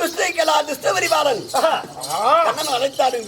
துஷ்டைகளா துஷ்டபரிபாலன் கண்ணன் அழைத்தாடு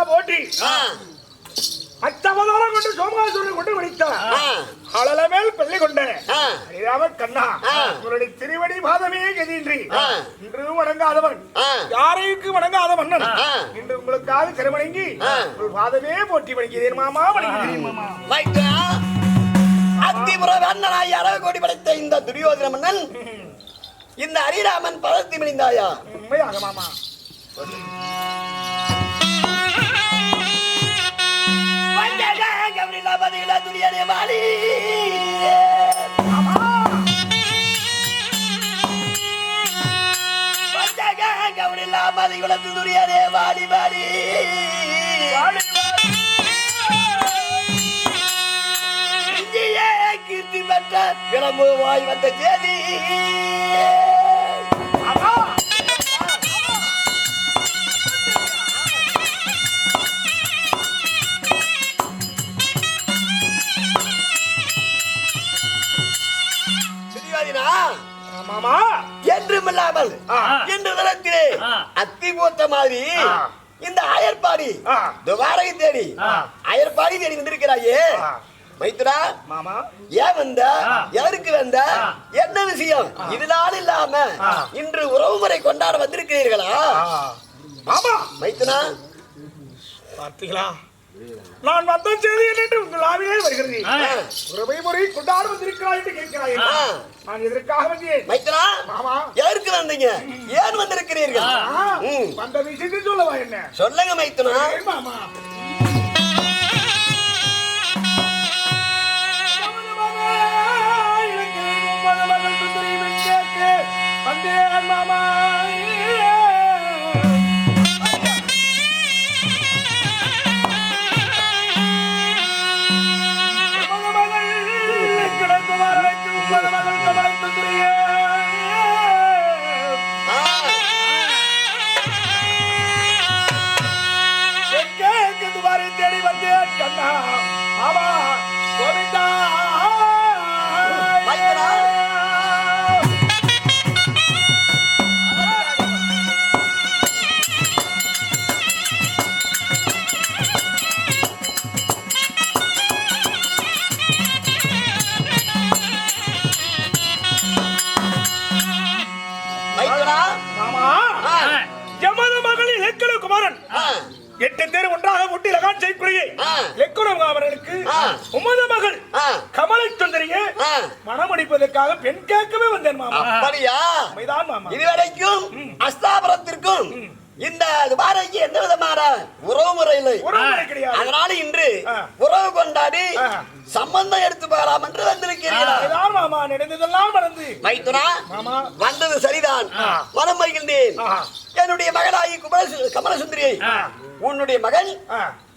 போட்டி அச்சமதோரம் கொண்டு சோமகாசுரனை கொண்டு விழித்தான். அழல மேல் பள்ளி கொண்டேன் கண்ணா உங்களுடைய திருவடி பாதமே கதியின்றி இன்று வணங்காதவன் யாரைக்கு வணங்காத மன்னன் இன்று உங்களுக்காக திருவணங்கி உங்கள் பாதமே போட்டி வணங்கியதேன் மாமா வணங்கியதேன் மாமா. அத்திபுரம் அண்ணனாய் அறவை கோடி படைத்த இந்த துரியோதன மன்னன் இந்த ஹரிராமன் பதத்தி மிழிந்தாயா? உண்மையாக மாமா. துரியாதே வாலி துரியாதே வாலி வாலி கீர்த்தி பெற்ற விளம்புவாய் வந்த சேதி மாமா என்றுமில்லாமல் இன்று தினத்திலே அத்தி பூத்த மாதிரி இந்த அயற்பாடி துவாரை தேடி அயற்பாடி தேடி வந்திருக்கிறாயே மைத்துரா மாமா ஏன் வந்த யாருக்கு வந்த என்ன விஷயம் இதனால இல்லாம இன்று உறவுமுறை கொண்டாட வந்திருக்கிறீர்களா மாமா மைத்துனா பார்த்தீங்களா நான் வந்த செய்தி என்று உங்கள் ஆவியே வருகிறது உறவை முறை கொண்டாட வந்திருக்கிறாய் என்று கேட்கிறாய் நான் எதற்காக வந்தேன் மைத்துனா மாமா யாருக்கு வந்தீங்க ஏன் வந்திருக்கிறீர்கள் வந்த விஷயத்தை சொல்லவா என்ன சொல்லுங்க மைத்துனா மாமா மாமா தேடி வந்தேன் கண்ணா ஆமா கோவிந்தா எட்டு பேர் ஒன்றாக முட்டி லகான் செய்யக்கூடிய அவர்களுக்கு உமது மகள் கமலை சுந்தரியை மணமடிப்பதற்காக பெண் கேட்கவே வந்தேன் மாமா அப்படியா மாமா இதுவரைக்கும் அஸ்தாபுரத்திற்கும் இந்த துபாரைக்கு எந்த விதமான உறவு முறை இல்லை அதனால இன்று உறவு கொண்டாடி சம்பந்தம் எடுத்து போகலாம் என்று வந்திருக்கிறீர்கள் மாமா நடந்ததெல்லாம் நடந்து மைத்துனா வந்தது சரிதான் மனம் வருகின்றேன் என்னுடைய மகளாகி கமலசுந்தரியை உன்னுடைய மகன்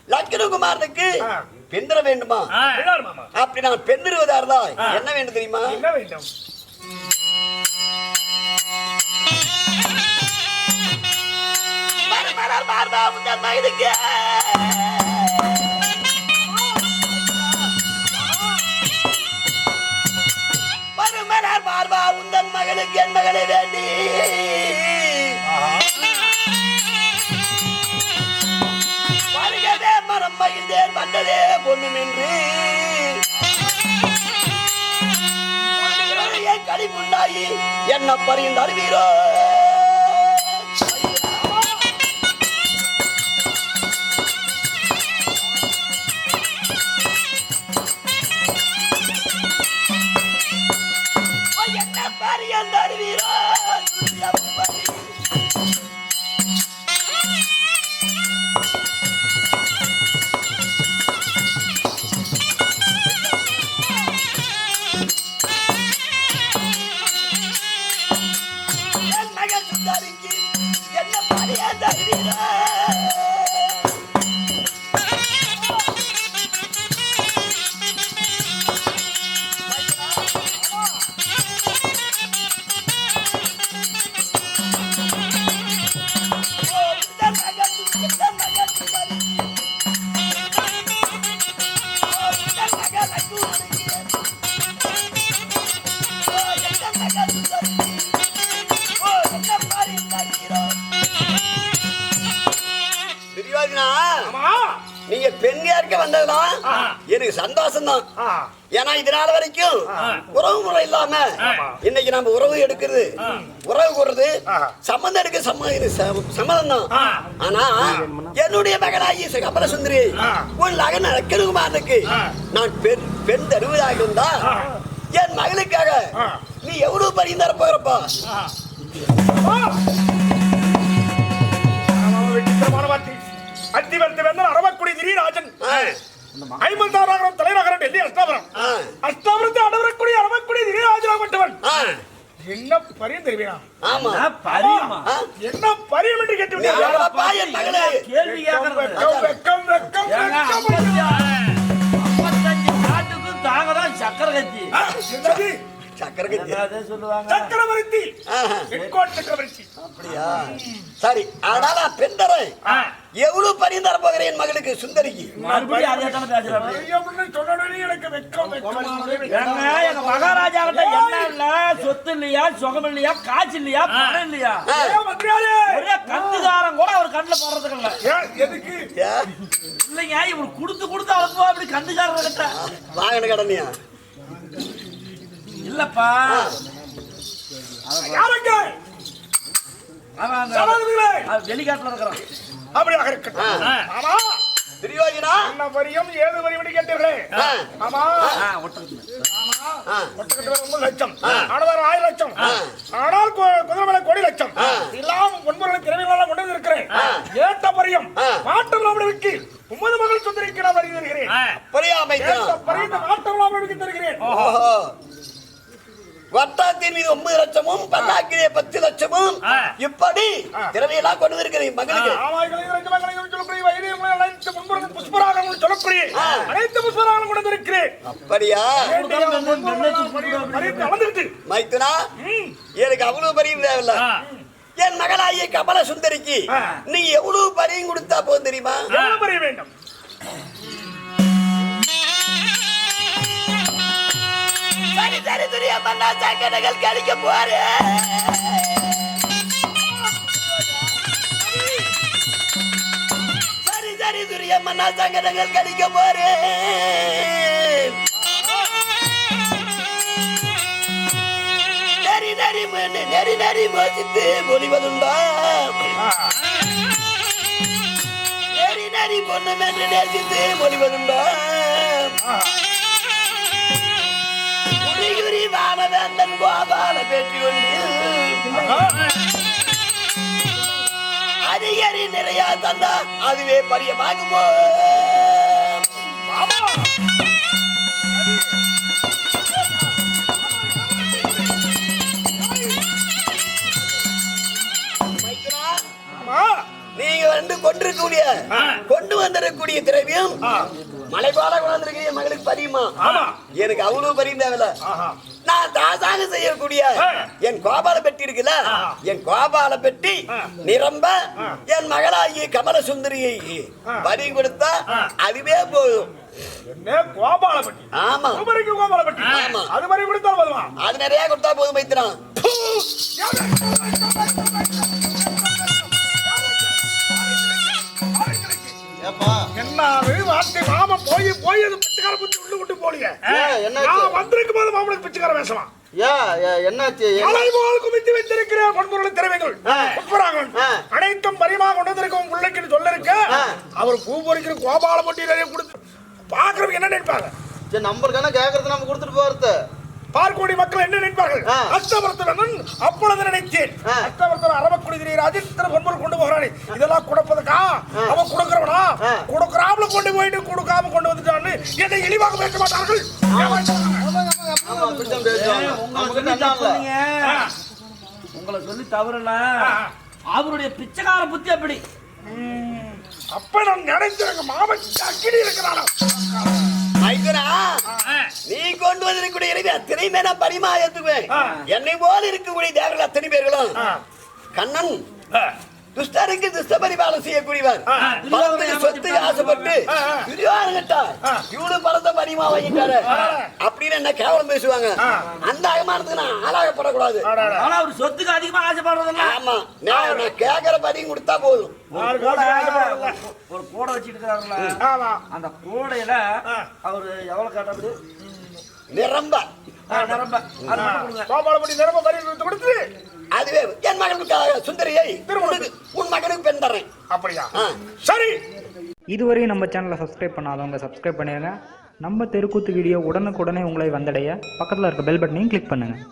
லட்சுமணகுமாரனுக்கு பெண்தர வேண்டுமா அப்படி நான் பெண்ணுவதா இருந்தா என்ன வேண்டும் தெரியுமா என்ன வேண்டும் பார்வா உந்தன் மகனுக்கு என் மகளை வேண்டி வருகவே மனம் மகிழ்ந்தேன் வந்ததே பொண்ணுமின்றி கடிப்புண்டாகி என்ன பறிந்தார் வீரோ பறிந்தார் வீரோ என்ன பறிந்தார் வீரோ நீங்க பெண்ணியாருக்க வந்ததுதான் எனக்கு சந்தோஷம் தான். ஏன்னா இதனால வரைக்கும் உறவு முறை இல்லாம இன்னைக்கு நம்ம உறவு எடுக்கிறது உறவு கூடுறது சம்பந்தம் எடுக்க சம்மதம் தான். ஆனா என்னுடைய மகனாகி கமலசுந்தரி உன் மகன் லட்சுமணகுமாரனுக்கு நான் பெண் தருவதாக இருந்தா என் மகளுக்காக நீ எவ்வளவு பரிந்தார போகிறப்பா? அத்திவர்த்தி வேந்தன் அரவக்குடி திரீராஜன் ஐம்பத்தாறாயிரம் தலைநகரம் டெல்லி அஷ்டாபுரம் அஷ்டாபுரத்தை அடவரக்கூடிய அரவக்குடி திரீராஜனாகப்பட்டவன் என்ன பரியம் தெரிவினா? ஆமா பரியம் என்ன பரியம் என்று கேட்டுவிட்டீர்கள்? கேள்வி வெக்கம் வெக்கம் 55 நாட்டுக்கு தாங்க தான் சக்கர கத்தி. சக்கரகத்தி. அதே சொல்லுவாங்க. சக்கரவர்த்தி ஆஹா. எட்கோட் சக்கரவர்த்தி. அப்படியா? சரி, அதனால நான் பெண் தரேன். எவ்வளவு பரியும் தர போகிறேன் என் மகளுக்கு சுந்தரிக்கு? மறுபடியும் அதே தானே பேசுறாங்க. ஐயோன்னு சொன்னோடனே எனக்கு வெட்கம் ஏங்க, எங்க மகாராஜா கிட்ட என்ன இல்ல, சொத்து இல்லையா, சுகம் இல்லையா, காசு இல்லையா, பணம் இல்லையா, ஒரே கந்துகாரம் கூட அவர் கண்ணுல போடுறதுக்கு இல்ல. எதுக்கு ஏன்? இல்லைங்க, இவர் கொடுத்து அவளுக்கு அப்படி கந்துகாரம் கிட்ட வாங்கின கடனையா? இல்லப்பா. யாருங்க அவன் அந்த சகோதரர்களே, வெளிக்காட்டுல இருக்கிறான். அப்படியாக இருக்கட்டும். ஆமா, துரியோதனா, என்ன வரியும் ஏது வரி கேட்டீர்களே. ஆமா, ஒட்டுறது ஒட்டுக்கட்டு 9 லட்சம், ஆனவர் 1000 லட்சம், ஆனால் குதிரை மேல கோடி லட்சம் எல்லாம் ஒன்பது திறமைகளால் கொண்டு வந்திருக்கிறேன். ஏட்ட பரியம் மாட்டம் விளக்கு 9 மகள் சுந்தரிக்கு நான் வரி தருகிறேன். பரியாமைத்தான். பரியம் மாட்டம் விளக்கு தருகிறேன். ஓஹோ. வட்டாத்தின் மீது 9 லட்சமும் பல்லாக்கிலே 10 லட்சமும் இப்படி திறமையெல்லாம் கொண்டு வந்திருக்கிறேன் மகளுக்கு. அப்படியா? மைத்துனா, எனக்கு அவ்வளவு பரியும் தேவையில்ல. என் மகளாகிய கமல சுந்தரிக்கு நீ எவ்வளவு பரியும் கொடுத்தா போதும் தெரியுமா? வேண்டும். சரி சரி துரியம்மன்னா, சங்கடங்கள் கழிக்க போறேன். சரி சரி துரியம்மன்னா, சங்கடங்கள் கழிக்க போறேன். நெறி நெறி மோசித்து பொலிவதுண்டா, நெறி நெறி பொண்ணு மென்று நேசித்து பொலிவதுண்டா, வானவேந்தன் கோபால பேட்டி ஒன்றில் அதிகாரி நிறைய தந்தா அதுவே பரியமாகுமோ? நீங்க வந்து கொண்டு வந்திருக்கக்கூடிய திரவியம் மலை போல கொண்டிருக்கிற மகளுக்கு பரியுமா? எனக்கு அவ்வளவு பரியும் தேவையில்ல. நான் தாசாக செய்யக்கூடிய என் கோபால பெட்டி இருக்குல்ல, என் கோபால பெட்டி நிரம்ப என் மகளாகிய கமல சுந்தரியை பறி கொடுத்தா அதுவே போதும். கோபால பெட்டி? ஆமா, கோபால பெட்டி. ஆமா, அது மாதிரி கொடுத்தா போதுமா? அது நிறைய கொடுத்தா போதும் மைத்திரம். என்னது வார்த்தை? மாமா போய் அது பிச்சைக்கார புத்தி உள்ள விட்டு போலிய. நான் வந்திருக்கும் போது மாமனுக்கு பிச்சைக்கார பேசலாம். என்னாச்சு? மலை போல் குமித்து வைத்திருக்கிற பொன்பொருள் திறமைகள் அனைத்தும் பரிமாக கொண்டு வந்திருக்கும் பிள்ளைக்கு சொல்ல இருக்க. அவர் பூ பொறிக்கிற கோபால பொட்டி நிறைய கொடுத்து பாக்குறவங்க என்ன நினைப்பாங்க? நம்மளுக்கான கேக்குறது நம்ம கொடுத்துட்டு போறது. பார்க்கக்கூடிய மக்கள் என்ன நினைப்பார்கள்? அஷ்டவர்த்தனன் அப்பொழுது நினைத்தேன், அஷ்டவர்த்தன அரவக்குடி ராஜேந்திர பொன்பொருள் கொண்டு போகிறானே, இதெல்லாம் கொடுப்பதுக்கா? அவன் கொடுக்கிறவனா? கொடுக்கறாமல கொண்டு போயிட்டு கொடுக்காம கொண்டு வந்துட்டான்னு என்னை இழிவாக பேச மாட்டார்கள். உங்களை சொல்லி தவறல, அவருடைய பிச்சைக்கார புத்தி அப்படி. அப்ப நான் நினைச்சேன் மாமன் அக்கினி இருக்கிறானா? நீ கொண்டு வந்திருக்கக்கூடிய அத்தனையுமே நான் பரிமா ஏத்துவேன். என்னை போல இருக்கக்கூடிய தேவர்கள் அத்தனை பேர்களும் கண்ணன் துஷ்டருக்கு துஷ்ட பரிபாலம் செய்யக்கூடியவர். சொத்து ஆசைப்பட்டு இவ்வளவு பலத்தை பரிமா வாங்கிட்டாரு அப்படின்னு என்ன கேவலம் பேசுவாங்க. அந்த அகமானத்துக்கு நான் ஆளாகப்படக்கூடாது. ஆனா அவர் சொத்துக்கு அதிகமா ஆசைப்படுறதில்ல. ஆமா, நான் கேட்கிற பதியும் கொடுத்தா போதும். ஒரு கூடை வச்சுட்டு இருக்காருல்ல, அந்த கூடையில அவரு எவ்வளவு கேட்டது? நிரம்ப கோபாலபடி நிரம்ப பரி கொடுத்து அதுவே என் மகனுக்காக சுந்தரியை உன் மகனுக்கு பெண் தர்றேன். அப்படியா? சரி. இதுவரை நம்ம சேனலை சப்ஸ்கிரைப் பண்ணாதவங்க சப்ஸ்கிரைப் பண்ணிடுங்க. நம்ம தெருக்கூத்து வீடியோ உடனுக்குடனே உங்களை வந்தடைய பக்கத்தில் இருக்க பெல் பட்டனையும் கிளிக் பண்ணுங்கள்.